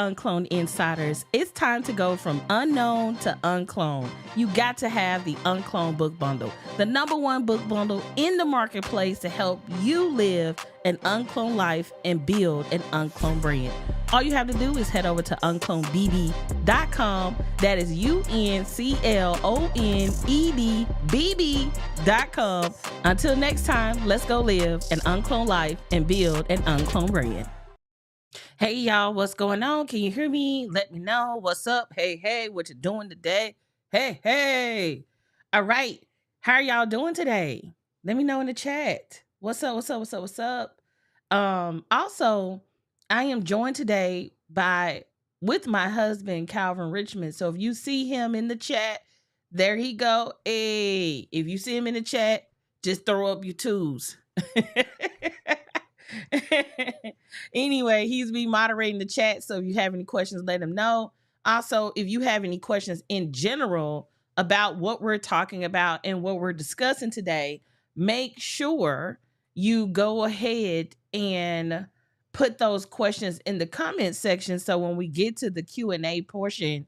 UnCloned Insiders. It's time to go from unknown to uncloned. You got to have the UnCloned book bundle, the #1 book bundle in the marketplace to help you live an uncloned life and build an uncloned brand. All you have to do is head over to unclonedbb.com. That is unclonedbb.com. Until next time, let's go live an uncloned life and build an uncloned brand. Hey y'all, what's going on? Can you hear me? Let me know. What's up? Hey, what you doing today? Hey. All right. How are y'all doing today? Let me know in the chat. What's up? Also, I am joined today with my husband, Audria Richmond. So if you see him in the chat, there he go. Hey, if you see him in the chat, just throw up your twos. Anyway, he's be moderating the chat, so if you have any questions, let him know. Also, if you have any questions in general about what we're talking about and what we're discussing today, make sure you go ahead and put those questions in the comment section, so when we get to the Q&A portion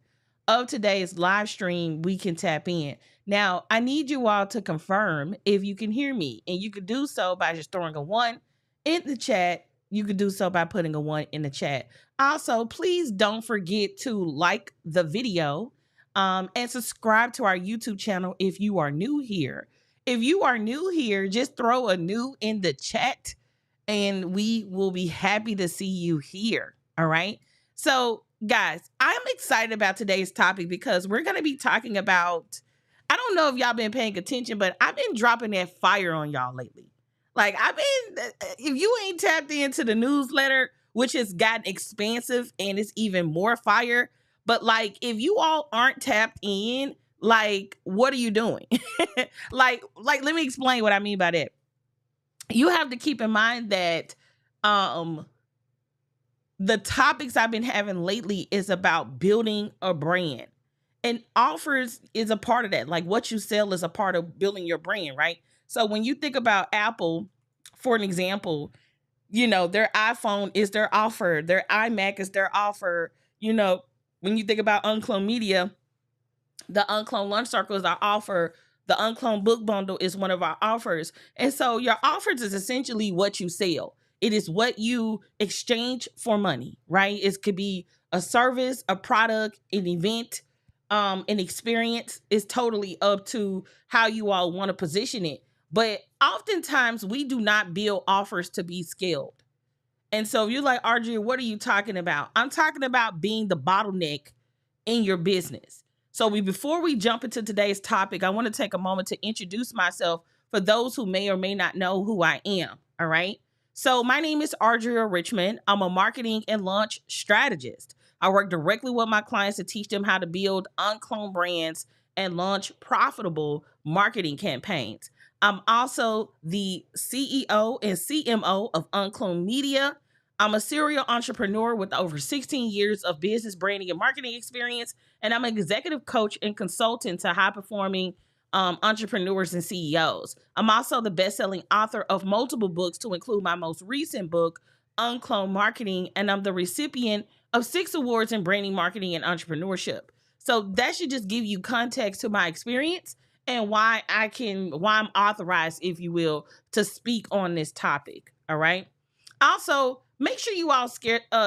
of today's live stream, we can tap in. Now, I need you all to confirm if you can hear me, and you can do so by just throwing a 1 in the chat. You could do so by putting a 1 in the chat. Also, please don't forget to like the video and subscribe to our YouTube channel if you are new here. If you are new here, just throw a new in the chat and we will be happy to see you here. All right. So guys, I'm excited about today's topic because we're going to be talking about, I don't know if y'all been paying attention, but I've been dropping that fire on y'all lately. Like if you ain't tapped into the newsletter, which has gotten expansive and it's even more fire, but like, if you all aren't tapped in, like, what are you doing? like, let me explain what I mean by that. You have to keep in mind that, the topics I've been having lately is about building a brand, and offers is a part of that. Like, what you sell is a part of building your brand, right? So when you think about Apple, for an example, their iPhone is their offer, their iMac is their offer. When you think about UnCloned Media, the UnCloned Lunch Circle is our offer. The UnCloned Book Bundle is one of our offers. And so your offers is essentially what you sell. It is what you exchange for money, right? It could be a service, a product, an event, an experience. Is totally up to how you all want to position it. But oftentimes we do not build offers to be scaled. And so if you're like, Audria, what are you talking about? I'm talking about being the bottleneck in your business. So before we jump into today's topic, I want to take a moment to introduce myself for those who may or may not know who I am. All right. So my name is Audria Richmond. I'm a marketing and launch strategist. I work directly with my clients to teach them how to build uncloned brands and launch profitable marketing campaigns. I'm also the CEO and CMO of UnCloned Media. I'm a serial entrepreneur with over 16 years of business branding and marketing experience, and I'm an executive coach and consultant to high-performing entrepreneurs and CEOs. I'm also the best-selling author of multiple books, to include my most recent book, UnCloned Marketing, and I'm the recipient of 6 awards in branding, marketing, and entrepreneurship. So that should just give you context to my experience and why I'm authorized, if you will, to speak on this topic. All right. Also, make sure you all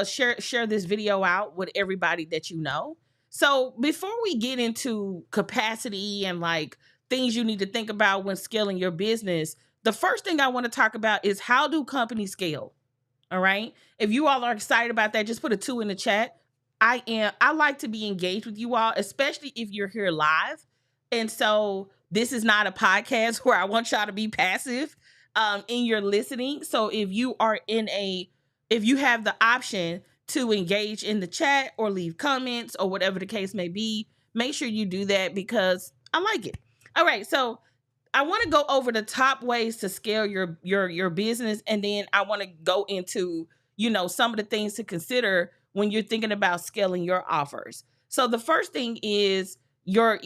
share this video out with everybody that you know. So before we get into capacity and like things you need to think about when scaling your business, the first thing I want to talk about is, how do companies scale? All right. If you all are excited about that, just put a 2 in the chat. I like to be engaged with you all, especially if you're here live. And so this is not a podcast where I want y'all to be passive in your listening. So if you have the option to engage in the chat or leave comments or whatever the case may be, make sure you do that because I like it. All right. So I want to go over the top ways to scale your business. And then I want to go into, some of the things to consider when you're thinking about scaling your offers. So the first thing is I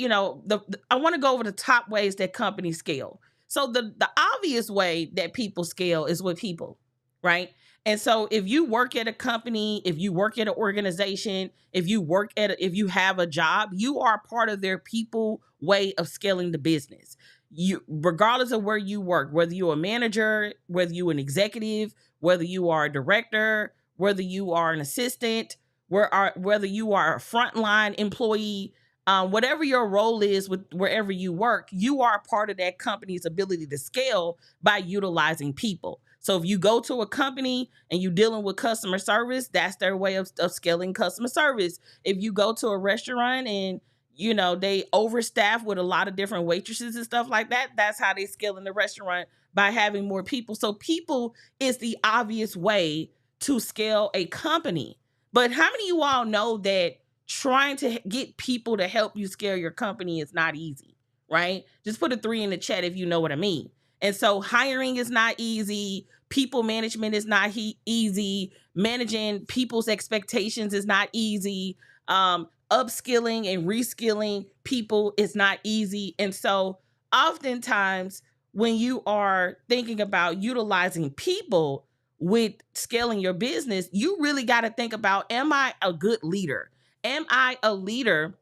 want to go over the top ways that companies scale. So the obvious way that people scale is with people, right? And so if you work at a company, if you work at an organization, if you have a job, you are part of their people way of scaling the business. You, regardless of where you work, whether you're a manager, whether you're an executive, whether you are a director, whether you are an assistant, whether you are a frontline employee, whatever your role is with wherever you work, you are part of that company's ability to scale by utilizing people. So if you go to a company and you're dealing with customer service, that's their way of scaling customer service. If you go to a restaurant and they overstaff with a lot of different waitresses and stuff like that, that's how they scale in the restaurant, by having more people. So people is the obvious way to scale a company. But how many of you all know that trying to get people to help you scale your company is not easy, right? Just put a 3 in the chat if you know what I mean. And so hiring is not easy. People management is not easy. Managing people's expectations is not easy. Upskilling and reskilling people is not easy. And so oftentimes when you are thinking about utilizing people with scaling your business, you really got to think about, am I a good leader? Am I a leader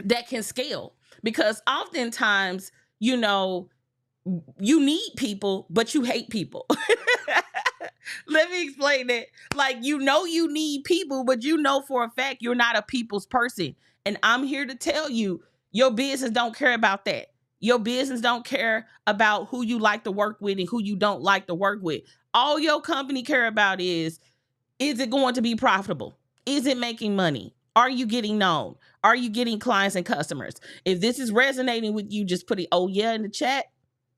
that can scale? Because oftentimes, you need people, but you hate people. Let me explain that. Like, you need people, but for a fact you're not a people's person. And I'm here to tell you, your business don't care about that. Your business don't care about who you like to work with and who you don't like to work with. All your company care about is it going to be profitable? Is it making money? Are you getting known? Are you getting clients and customers? If this is resonating with you, just put "oh yeah" in the chat.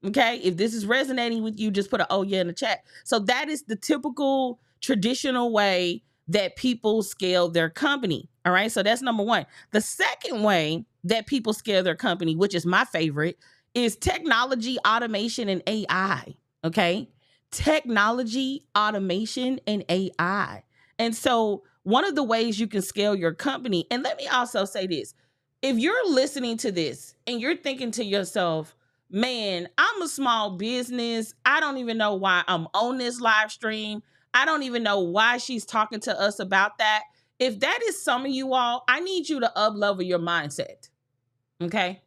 Okay. If this is resonating with you, just put "oh yeah" in the chat. So that is the typical traditional way that people scale their company. All right. So that's number one. The second way that people scale their company, which is my favorite, is technology, automation, and AI. Okay. Technology, automation, and AI. And so one of the ways you can scale your company, and let me also say this, if you're listening to this and you're thinking to yourself, man, I'm a small business, I don't even know why I'm on this live stream, I don't even know why she's talking to us about that. If that is some of you all, I need you to up-level your mindset. Okay?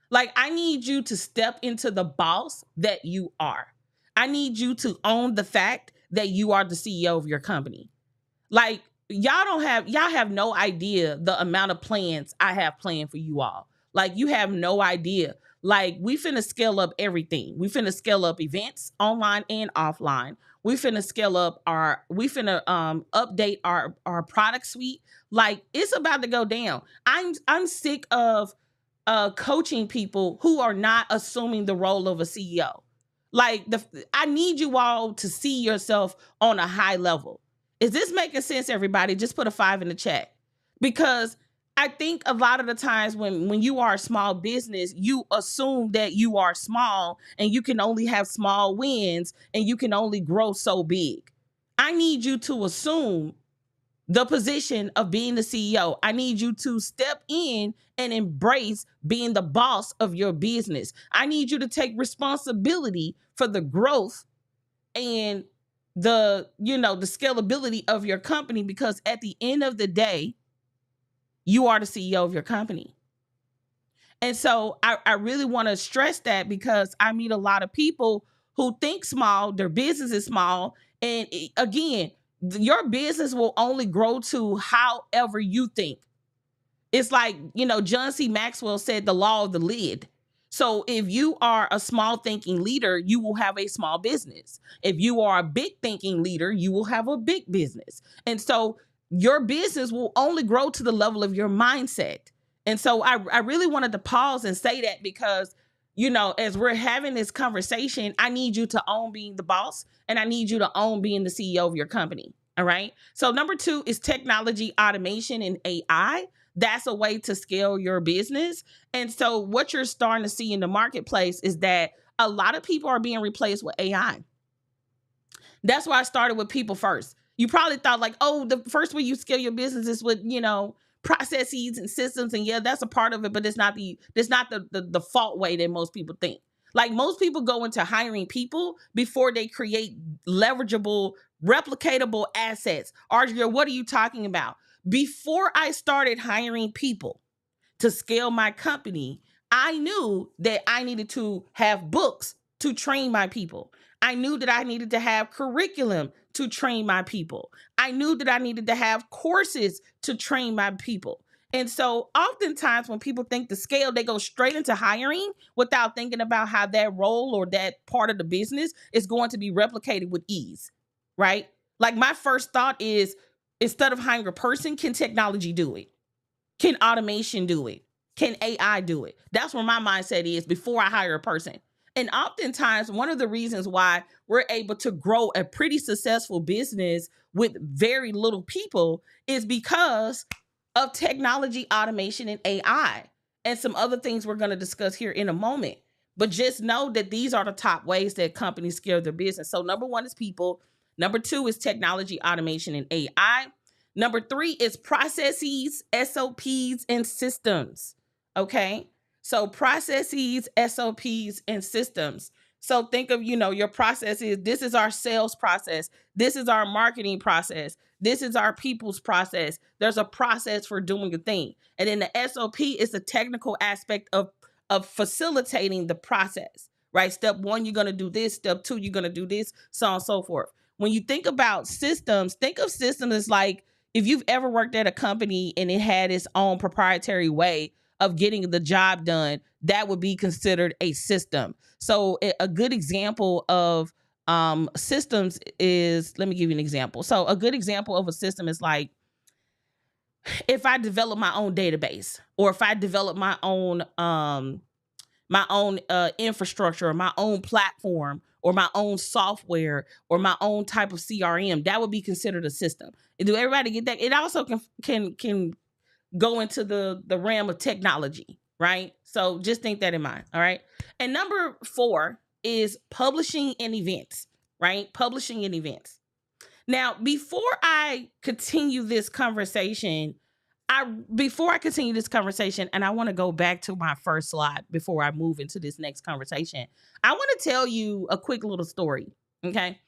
Like, I need you to step into the boss that you are. I need you to own the fact that you are the CEO of your company. Like, y'all have no idea the amount of plans I have planned for you all. Like, you have no idea. Like, we finna scale up everything. We finna scale up events online and offline. We finna update our product suite. Like, it's about to go down. I'm sick of coaching people who are not assuming the role of a CEO. Like, I need you all to see yourself on a high level. Is this making sense, everybody? Just put a 5 in the chat. Because I think a lot of the times when you are a small business, you assume that you are small and you can only have small wins and you can only grow so big. I need you to assume the position of being the CEO. I need you to step in and embrace being the boss of your business. I need you to take responsibility for the growth and the scalability of your company, because at the end of the day, you are the CEO of your company. And so I really want to stress that, because I meet a lot of people who think small, their business is small. And again, your business will only grow to however you think. It's like, John C. Maxwell said the law of the lid. So if you are a small thinking leader, you will have a small business. If you are a big thinking leader, you will have a big business. And so your business will only grow to the level of your mindset. And so I really wanted to pause and say that, because, as we're having this conversation, I need you to own being the boss, and I need you to own being the CEO of your company. All right. So number 2 is technology, automation, and AI. That's a way to scale your business. And so what you're starting to see in the marketplace is that a lot of people are being replaced with AI. That's why I started with people first. You probably thought like, oh, the first way you scale your business is with, processes and systems. And yeah, that's a part of it, but it's not the default way that most people think. Like, most people go into hiring people before they create leverageable, replicatable assets. Audria, what are you talking about? Before I started hiring people to scale my company, I knew that I needed to have books to train my people. I knew that I needed to have curriculum to train my people. I knew that I needed to have courses to train my people. And so oftentimes when people think to scale, they go straight into hiring without thinking about how that role or that part of the business is going to be replicated with ease, right? Like my first thought is, instead of hiring a person, can technology do it? Can automation do it? Can AI do it? That's where my mindset is before I hire a person. And oftentimes, one of the reasons why we're able to grow a pretty successful business with very little people is because of technology, automation, and AI, and some other things we're going to discuss here in a moment. But just know that these are the top ways that companies scale their business. So number one is people. Number two is technology, automation, and AI. Number three is processes, SOPs, and systems. Okay. So processes, SOPs, and systems. So think of, your processes. This is our sales process. This is our marketing process. This is our people's process. There's a process for doing a thing. And then the SOP is the technical aspect of facilitating the process, right? Step one, you're going to do this. Step two, you're going to do this, so on and so forth. When you think about systems, think of systems as like, if you've ever worked at a company and it had its own proprietary way of getting the job done, that would be considered a system. So a good example of systems is, let me give you an example. So a good example of a system is like, if I develop my own database, or if I develop my own infrastructure, or my own platform, or my own software, or my own type of CRM, that would be considered a system. Do everybody get that? It also can go into the realm of technology, right? So just think that in mind, all right? And number four is publishing and events, right? Publishing and events. Now, before I continue this conversation, and I want to go back to my first slide before I move into this next conversation, I want to tell you a quick little story, okay?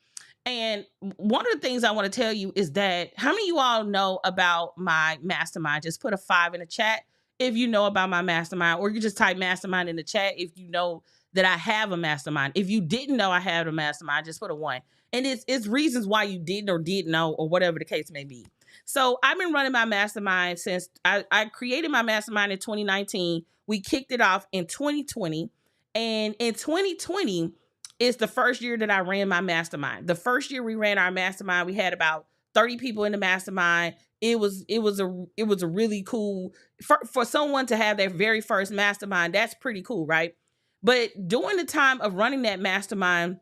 And one of the things I want to tell you is that, how many of you all know about my mastermind? Just put a 5 in the chat if you know about my mastermind, or you just type mastermind in the chat if you know that I have a mastermind. If you didn't know I had a mastermind, just put a 1. And it's reasons why you didn't or didn't know, or whatever the case may be. So I've been running my mastermind since I created my mastermind in 2019. We kicked it off in 2020. And in 2020, it's the first year that I ran my mastermind. The first year we ran our mastermind, we had about 30 people in the mastermind. It was a really cool, for someone to have their very first mastermind. That's pretty cool, right? But during the time of running that mastermind,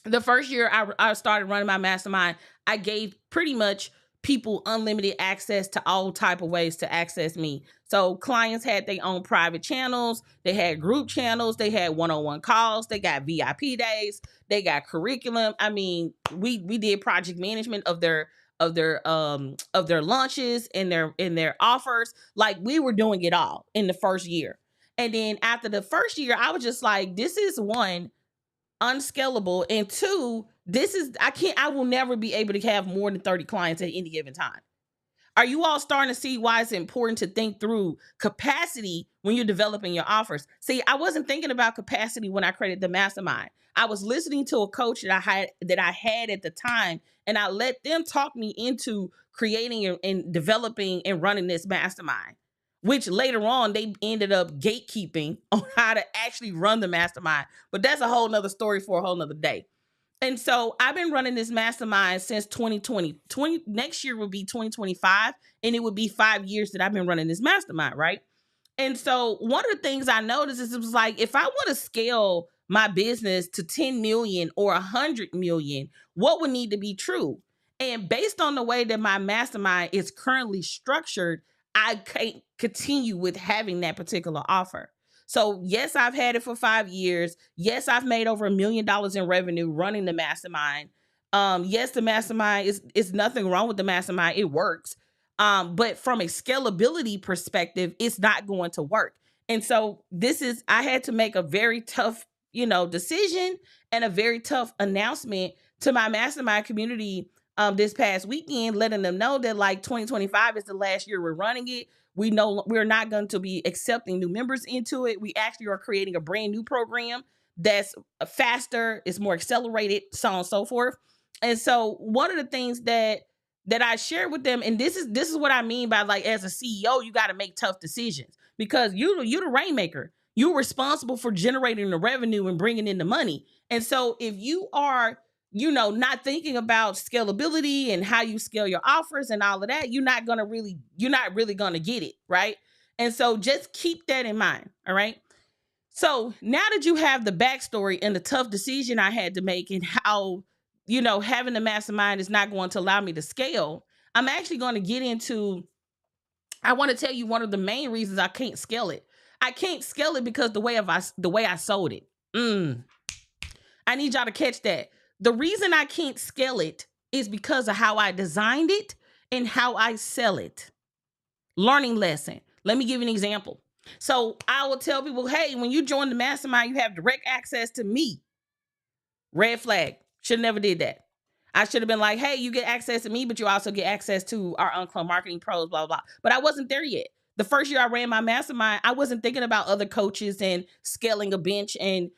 the first year I started running my mastermind, I gave pretty much people unlimited access to all type of ways to access me. So clients had their own private channels, they had group channels, they had one-on-one calls, they got VIP days, they got curriculum. I mean, we did project management of their launches and their offers. Like, we were doing it all in the first year. And then after the first year, I was just like, this is, one, unscalable, and two, I will never be able to have more than 30 clients at any given time. Are you all starting to see why it's important to think through capacity when you're developing your offers? See, I wasn't thinking about capacity when I created the mastermind. I was listening to a coach that I had at the time, and I let them talk me into creating and developing and running this mastermind, which later on they ended up gatekeeping on how to actually run the mastermind. But that's a whole nother story for a whole nother day. And so I've been running this mastermind since 2020. Next year will be 2025, and it would be 5 years that I've been running this mastermind, right? And so one of the things I noticed is, it was like, if I want to scale my business to 10 million or 100 million, what would need to be true? And based on the way that my mastermind is currently structured, I can't continue with having that particular offer. So yes, I've had it for 5 years. Yes, I've made over $1 million in revenue running the mastermind. Yes, the mastermind is nothing wrong with the mastermind. It works. But from a scalability perspective, it's not going to work. And so I had to make a very tough, decision and a very tough announcement to my mastermind community this past weekend, letting them know that like 2025 is the last year we're running it. We're not going to be accepting new members into it. We actually are creating a brand new program that's faster, it's more accelerated, so on and so forth. And so one of the things that I share with them, and this is what I mean by, like, as a CEO, you got to make tough decisions, because you the rainmaker. You're responsible for generating the revenue and bringing in the money. And so if you are, not thinking about scalability and how you scale your offers and all of that, you're not really going to get it, right? And so just keep that in mind, all right? So now that you have the backstory and the tough decision I had to make, and how, having the mastermind is not going to allow me to scale, I'm actually going to get into, I want to tell you one of the main reasons I can't scale it. I can't scale it because the way I sold it. I need y'all to catch that. The reason I can't scale it is because of how I designed it and how I sell it. Learning lesson. Let me give you an example. So I will tell people, hey, when you join the mastermind, you have direct access to me. Red flag. Should have never did that. I should have been like, hey, you get access to me, but you also get access to our UnCloned Marketing Pros, blah, blah, blah. But I wasn't there yet. The first year I ran my mastermind, I wasn't thinking about other coaches and scaling a bench and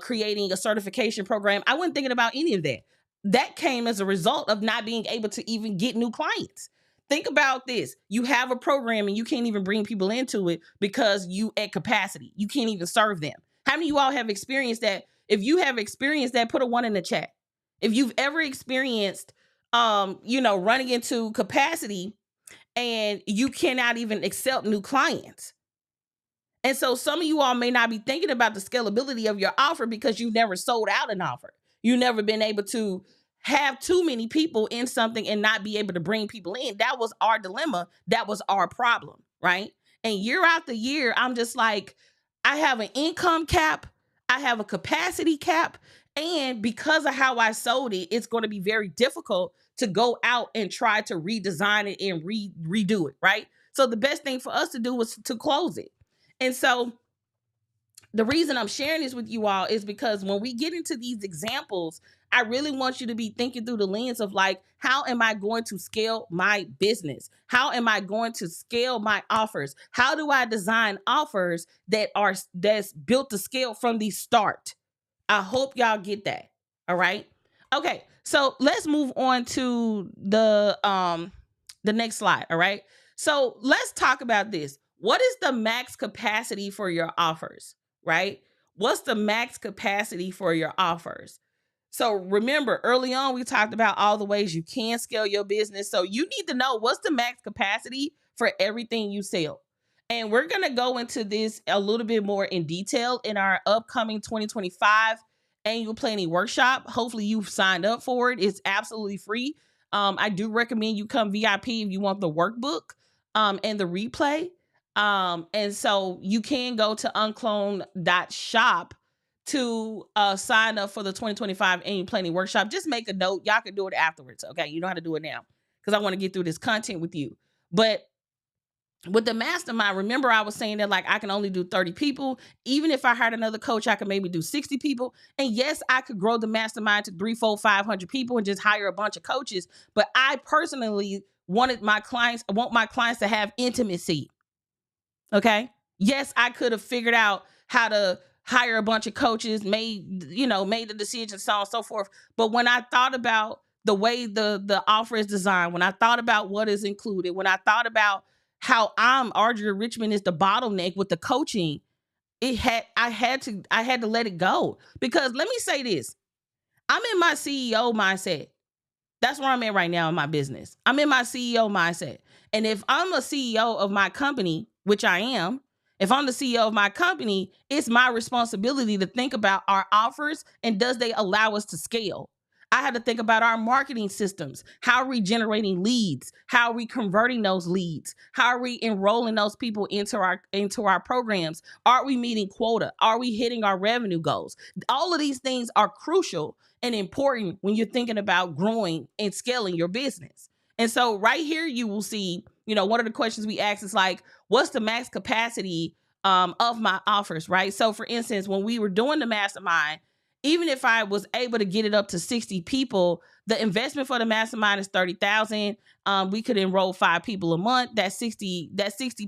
creating a certification program. I wasn't thinking about any of that. That came as a result of not being able to even get new clients. Think about this. You have a program and you can't even bring people into it because you at capacity. You can't even serve them. How many of you all have experienced that? If you have experienced that, put a 1 in the chat. If you've ever experienced, running into capacity and you cannot even accept new clients. And so some of you all may not be thinking about the scalability of your offer because you've never sold out an offer. You've never been able to have too many people in something and not be able to bring people in. That was our dilemma. That was our problem, right? And year after year, I'm just like, I have an income cap. I have a capacity cap. And because of how I sold it, it's going to be very difficult to go out and try to redesign it and redo it, right? So the best thing for us to do was to close it. And so the reason I'm sharing this with you all is because when we get into these examples, I really want you to be thinking through the lens of like, how am I going to scale my business? How am I going to scale my offers? How do I design offers that's built to scale from the start? I hope y'all get that. All right. Okay. So let's move on to the next slide. All right. So let's talk about this. What is the max capacity for your offers? Right? What's the max capacity for your offers? So remember, early on, we talked about all the ways you can scale your business. So you need to know what's the max capacity for everything you sell. And we're going to go into this a little bit more in detail in our upcoming 2025 annual planning workshop. Hopefully you've signed up for it. It's absolutely free. I do recommend you come VIP if you want the workbook and the replay. And so you can go to uncloned.shop to sign up for the 2025 annual planning workshop. Just make a note. Y'all can do it afterwards. Okay. You know how to do it now because I want to get through this content with you. But with the mastermind, remember I was saying that like I can only do 30 people. Even if I hired another coach, I could maybe do 60 people. And yes, I could grow the mastermind to 300, 400, 500 people and just hire a bunch of coaches. But I personally want my clients to have intimacy. Okay. Yes, I could have figured out how to hire a bunch of coaches, made the decision, so on and so forth. But when I thought about the way the offer is designed, when I thought about what is included, when I thought about how Audria Richmond is the bottleneck with the coaching, I had to let it go. Because let me say this, I'm in my CEO mindset. That's where I'm at right now in my business. I'm in my CEO mindset. And if I'm a CEO of my company, which I am, if I'm the CEO of my company, it's my responsibility to think about our offers and does they allow us to scale? I had to think about our marketing systems. How are we generating leads? How are we converting those leads? How are we enrolling those people into our programs? Are we meeting quota? Are we hitting our revenue goals? All of these things are crucial and important when you're thinking about growing and scaling your business. And so right here, you will see, one of the questions we ask is like, what's the max capacity of my offers, right? So for instance, when we were doing the mastermind, Even if I was able to get it up to 60 people, the investment for the mastermind is 30,000. We could enroll 5 people a month. That's 60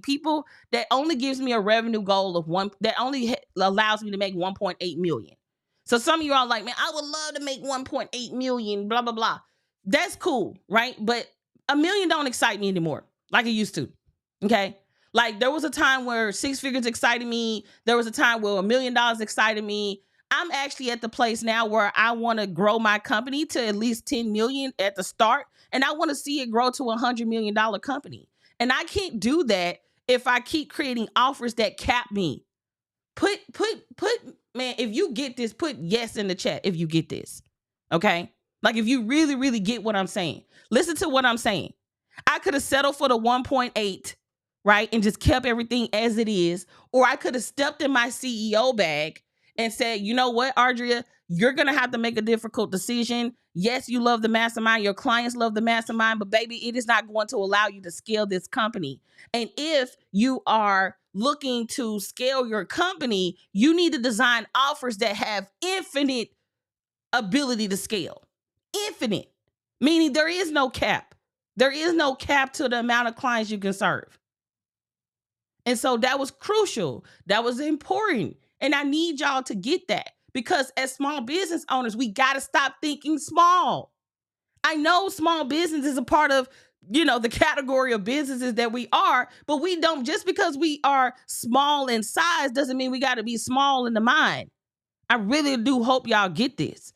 people. That only gives me a revenue goal of that only allows me to make 1.8 million. So some of you are like, man, I would love to make 1.8 million, blah, blah, blah. That's cool, right? But $1 million don't excite me anymore like it used to. Okay. Like there was a time where 6 figures excited me. There was a time where $1 million excited me. I'm actually at the place now where I want to grow my company to at least 10 million at the start. And I want to see it grow to $100 million company. And I can't do that if I keep creating offers that cap me. Put, man, if you get this, put yes in the chat if you get this. Okay? Like if you really, really get what I'm saying. Listen to what I'm saying. I could have settled for the 1.8, right? And just kept everything as it is. Or I could have stepped in my CEO bag and said, you know what, Audria, you're going to have to make a difficult decision. Yes, you love the mastermind. Your clients love the mastermind, but baby, it is not going to allow you to scale this company. And if you are looking to scale your company, you need to design offers that have infinite ability to scale. Infinite, meaning there is no cap. There is no cap to the amount of clients you can serve. And so that was crucial. That was important. And I need y'all to get that because as small business owners, we got to stop thinking small. I know small business is a part of, the category of businesses that we are, but we don't, just because we are small in size doesn't mean we got to be small in the mind. I really do hope y'all get this.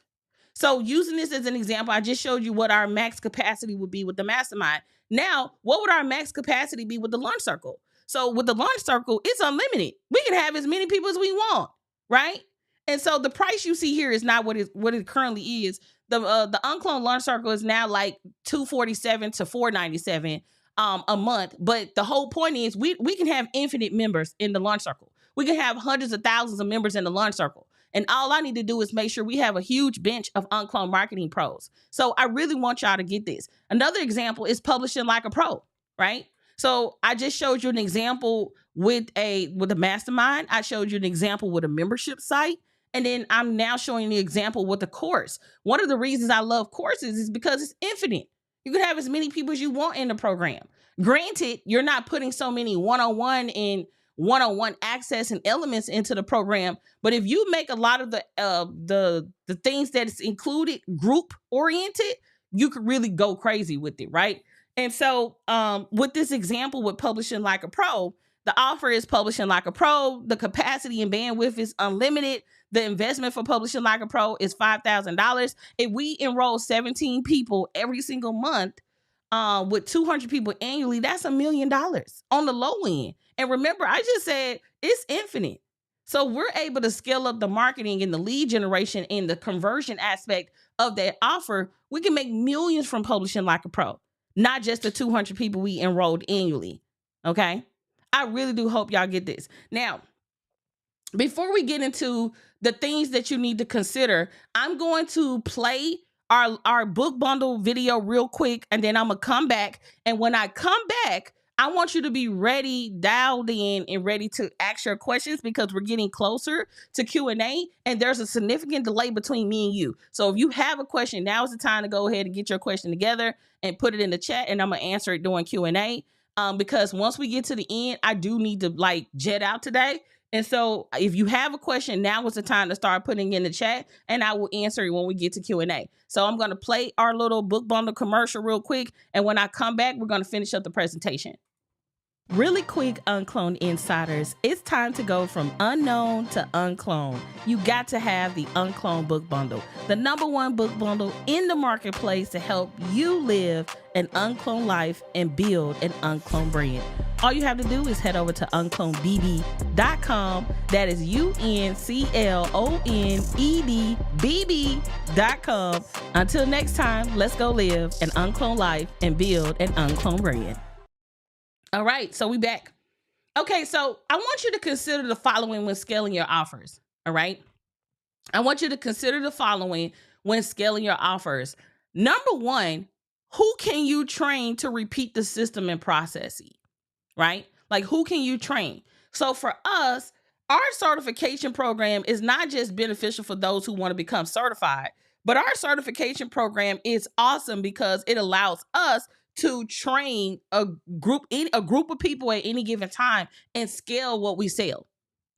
So using this as an example, I just showed you what our max capacity would be with the mastermind. Now, what would our max capacity be with the launch circle? So with the launch circle, it's unlimited. We can have as many people as we want, right? And so the price you see here is not what it currently is. The UnCloned Launch Circle is now like $247 to $497 a month. But the whole point is we can have infinite members in the launch circle. We can have hundreds of thousands of members in the launch circle. And all I need to do is make sure we have a huge bench of uncloned marketing pros. So I really want y'all to get this. Another example is publishing like a pro, right? So I just showed you an example with a mastermind. I showed you an example with a membership site. And then I'm now showing the example with the course. One of the reasons I love courses is because it's infinite. You can have as many people as you want in the program. Granted, you're not putting so many one-on-one and one-on-one access and elements into the program. But if you make a lot of the things that is included group oriented, you could really go crazy with it, right? And so with this example with publishing like a pro, the offer is publishing like a pro. The capacity and bandwidth is unlimited. The investment for publishing like a pro is $5,000. If we enroll 17 people every single month with 200 people annually, that's $1 million on the low end. And remember, I just said it's infinite. So we're able to scale up the marketing and the lead generation and the conversion aspect of that offer. We can make millions from publishing like a pro, not just the 200 people we enrolled annually. Okay. I really do hope y'all get this. Now, before we get into the things that you need to consider, I'm going to play our book bundle video real quick, and then I'm going to come back. And when I come back, I want you to be ready, dialed in, and ready to ask your questions because we're getting closer to Q&A, and there's a significant delay between me and you. So if you have a question, now is the time to go ahead and get your question together and put it in the chat, and I'm going to answer it during Q&A. Because once we get to the end, I do need to jet out today. And so if you have a question, now is the time to start putting in the chat, and I will answer it when we get to Q&A. So I'm going to play our little book bundle commercial real quick. And when I come back, we're going to finish up the presentation. Really quick, UnCloned Insiders, it's time to go from unknown to uncloned. You got to have the UnCloned book bundle, the #1 book bundle in the marketplace to help you live an uncloned life and build an uncloned brand. All you have to do is head over to unclonedbb.com. That is unclonedbb.com. Until next time, let's go live an uncloned life and build an uncloned brand. All right, so we back. Okay, so I want you to consider the following when scaling your offers. All right, I want you to consider the following when scaling your offers. Number one, who can you train to repeat the system and process? Right? Like, who can you train? So for us, our certification program is not just beneficial for those who want to become certified, but our certification program is awesome because it allows us to train a group of people at any given time and scale what we sell.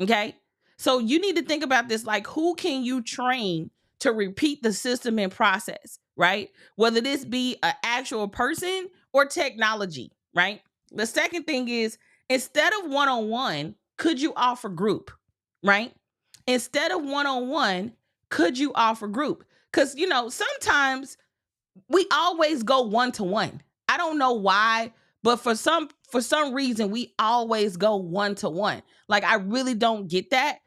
Okay? So you need to think about this, like, who can you train to repeat the system and process, right? Whether this be an actual person or technology, right? The second thing is, instead of one-on-one, could you offer group, right? Instead of one-on-one, could you offer group? Because, sometimes we always go one-to-one. I don't know why, but for some reason we always go one-to-one. Like, I really don't get that.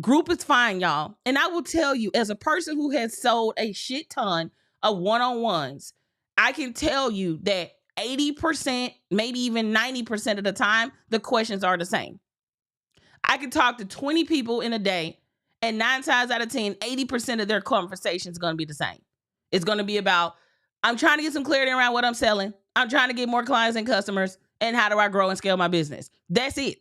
Group is fine, y'all. And I will tell you, as a person who has sold a shit ton of one-on-ones, I can tell you that 80%, maybe even 90% of the time, the questions are the same. I can talk to 20 people in a day, and 9 times out of 10, 80% of their conversation is going to be the same. It's going to be about, I'm trying to get some clarity around what I'm selling. I'm trying to get more clients and customers. And how do I grow and scale my business? That's it.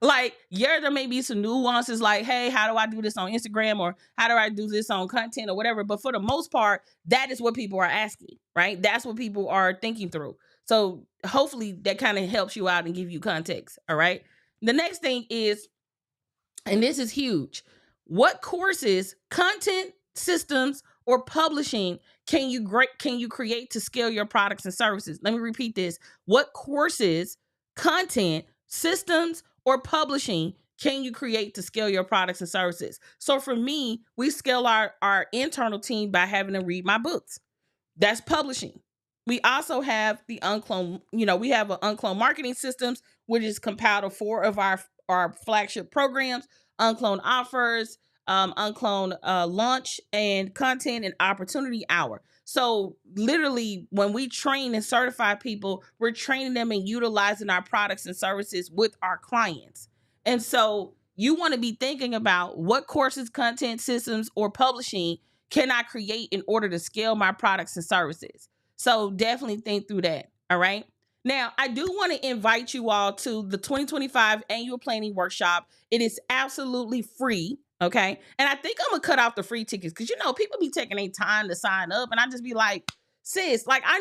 Like, yeah, there may be some nuances like, hey, how do I do this on Instagram, or how do I do this on content or whatever? But for the most part, that is what people are asking, right? That's what people are thinking through. So hopefully that kind of helps you out and give you context. All right. The next thing is, and this is huge, what courses, content, systems, or publishing can you create to scale your products and services? Let me repeat this. What courses, content, systems, or publishing can you create to scale your products and services? So for me, we scale our internal team by having them read my books. That's publishing. We also have the UnCloned, we have an UnCloned Marketing Systems, which is compiled of 4 of our flagship programs: UnCloned Offers, UnCloned Launch, and Content and Opportunity Hour. So literally, when we train and certify people, we're training them and utilizing our products and services with our clients. And so you want to be thinking about what courses, content, systems, or publishing can I create in order to scale my products and services? So definitely think through that. All right. Now, I do want to invite you all to the 2025 Annual Planning Workshop. It is absolutely free. Okay. And I think I'm going to cut off the free tickets because, people be taking their time to sign up. And I just be like, sis, like, I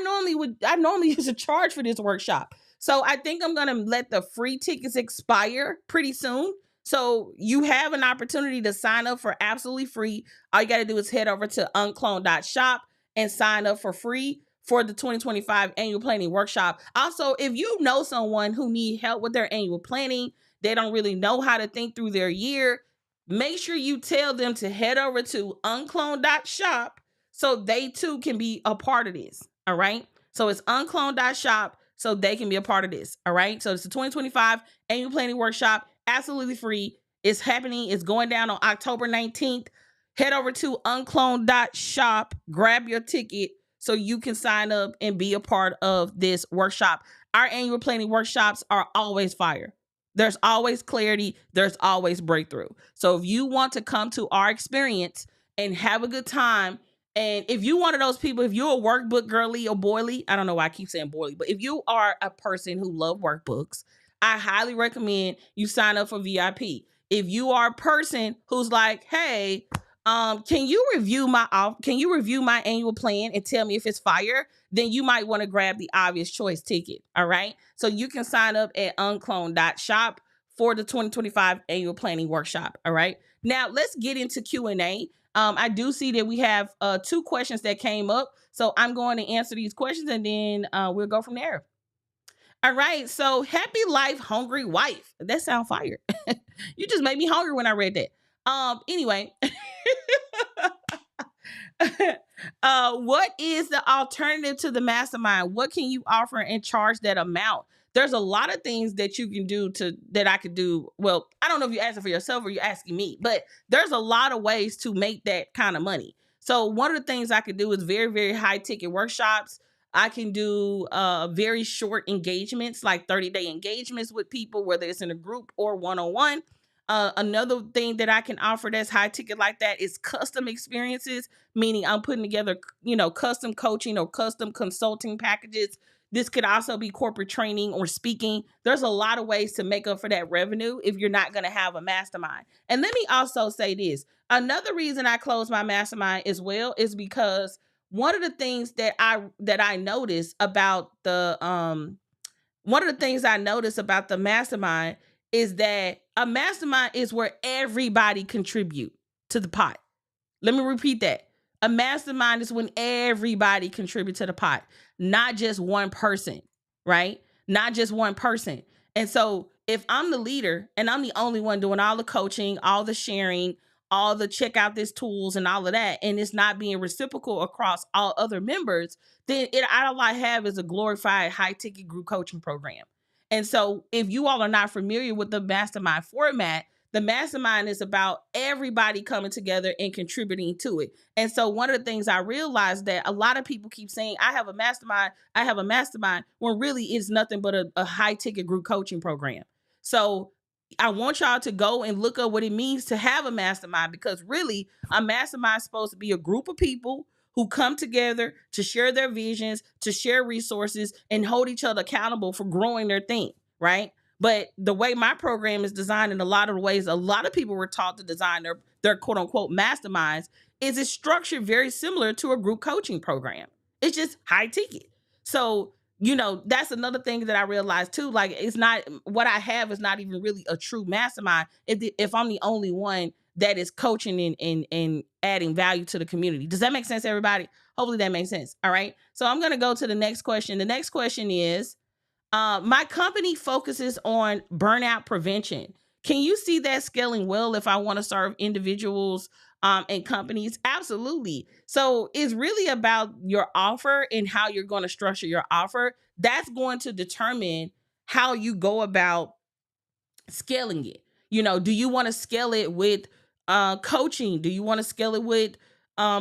normally use a charge for this workshop. So I think I'm going to let the free tickets expire pretty soon. So you have an opportunity to sign up for absolutely free. All you got to do is head over to uncloned.shop and sign up for free for the 2025 Annual Planning Workshop. Also, if you know someone who needs help with their annual planning, they don't really know how to think through their year, make sure you tell them to head over to uncloned.shop so they too can be a part of this. All right. So it's uncloned.shop so they can be a part of this. All right. So it's the 2025 Annual Planning Workshop. Absolutely free. It's happening. It's going down on October 19th. Head over to uncloned.shop, grab your ticket so you can sign up and be a part of this workshop. Our annual planning workshops are always fire. There's always clarity. There's always breakthrough. So if you want to come to our experience and have a good time, and if you're one of those people, if you're a workbook girly or boily, I don't know why I keep saying boily, but if you are a person who loves workbooks, I highly recommend you sign up for VIP. If you are a person who's like, hey, can you review my annual plan and tell me if it's fire? Then you might want to grab the obvious choice ticket. All right. So you can sign up at uncloned.shop for the 2025 Annual Planning Workshop. All right. Now let's get into Q&A. I do see that we have 2 questions that came up. So I'm going to answer these questions and then we'll go from there. All right. So, happy life, hungry wife. That sounds fire. You just made me hungry when I read that. Anyway, what is the alternative to the mastermind? What can you offer and charge that amount? There's a lot of things that you can do that I could do. Well, I don't know if you're asking for yourself or you're asking me, but there's a lot of ways to make that kind of money. So one of the things I could do is very, very high ticket workshops. I can do very short engagements, like 30-day engagements with people, whether it's in a group or one-on-one. Another thing that I can offer that's high ticket like that is custom experiences, meaning I'm putting together, custom coaching or custom consulting packages. This could also be corporate training or speaking. There's a lot of ways to make up for that revenue if you're not going to have a mastermind. And let me also say this. Another reason I closed my mastermind as well is because one of the things that I noticed about the mastermind is that a mastermind is where everybody contribute to the pot. Let me repeat that. A mastermind is when everybody contributes to the pot, not just one person, right? Not just one person. And so if I'm the leader and I'm the only one doing all the coaching, all the sharing, all the check out these tools and all of that, and it's not being reciprocal across all other members, then all I have is a glorified high ticket group coaching program. And so if you all are not familiar with the mastermind format, the mastermind is about everybody coming together and contributing to it. And so one of the things I realized that a lot of people keep saying, I have a mastermind, when really it's nothing but a high ticket group coaching program. So I want y'all to go and look up what it means to have a mastermind, because really a mastermind is supposed to be a group of people who come together to share their visions, to share resources, and hold each other accountable for growing their thing, right? But the way my program is designed, in a lot of ways, a lot of people were taught to design their quote unquote masterminds, is it's structured very similar to a group coaching program. It's just high ticket. So, that's another thing that I realized too. Like, it's not, what I have is not even really a true mastermind if I'm the only one that is coaching and adding value to the community. Does that make sense, everybody? Hopefully that makes sense. All right. So I'm going to go to the next question. The next question is, my company focuses on burnout prevention. Can you see that scaling well if I want to serve individuals and companies? Absolutely. So it's really about your offer and how you're going to structure your offer. That's going to determine how you go about scaling it. Do you want to scale it with coaching? Do you want to scale it with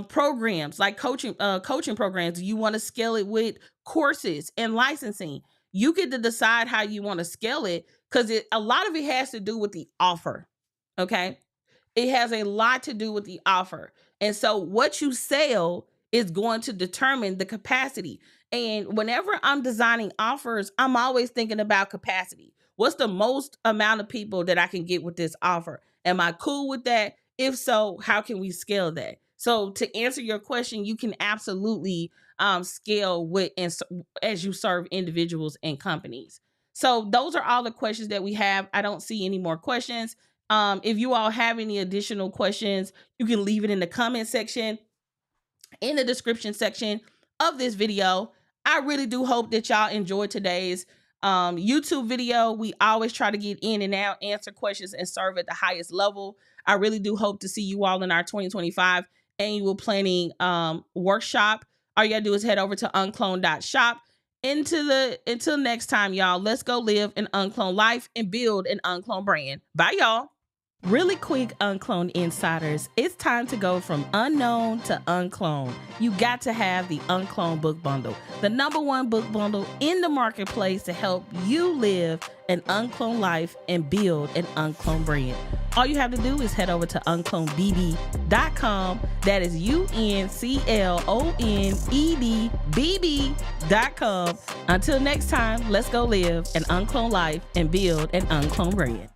programs like coaching programs? Do you want to scale it with courses and licensing? You get to decide how you want to scale it, because a lot of it has to do with the offer. Okay. It has a lot to do with the offer. And so what you sell is going to determine the capacity. And whenever I'm designing offers, I'm always thinking about capacity. What's the most amount of people that I can get with this offer? Am I cool with that? If so, how can we scale that? So to answer your question, you can absolutely scale with as you serve individuals and companies. So those are all the questions that we have. I don't see any more questions. If you all have any additional questions, you can leave it in the comment section, in the description section of this video. I really do hope that y'all enjoyed today's YouTube video. We always try to get in and out, answer questions, and serve at the highest level. I really do hope to see you all in our 2025 annual planning workshop. All you gotta do is head over to uncloned.shop. Until next time, y'all, let's go live an uncloned life and build an uncloned brand. Bye, y'all. Really quick, UnCloned Insiders, it's time to go from unknown to uncloned. You got to have the UnCloned book bundle, the #1 book bundle in the marketplace to help you live an uncloned life and build an uncloned brand. All you have to do is head over to unclonedbb.com. That is unclonedbb.com. Until next time, let's go live an uncloned life and build an uncloned brand.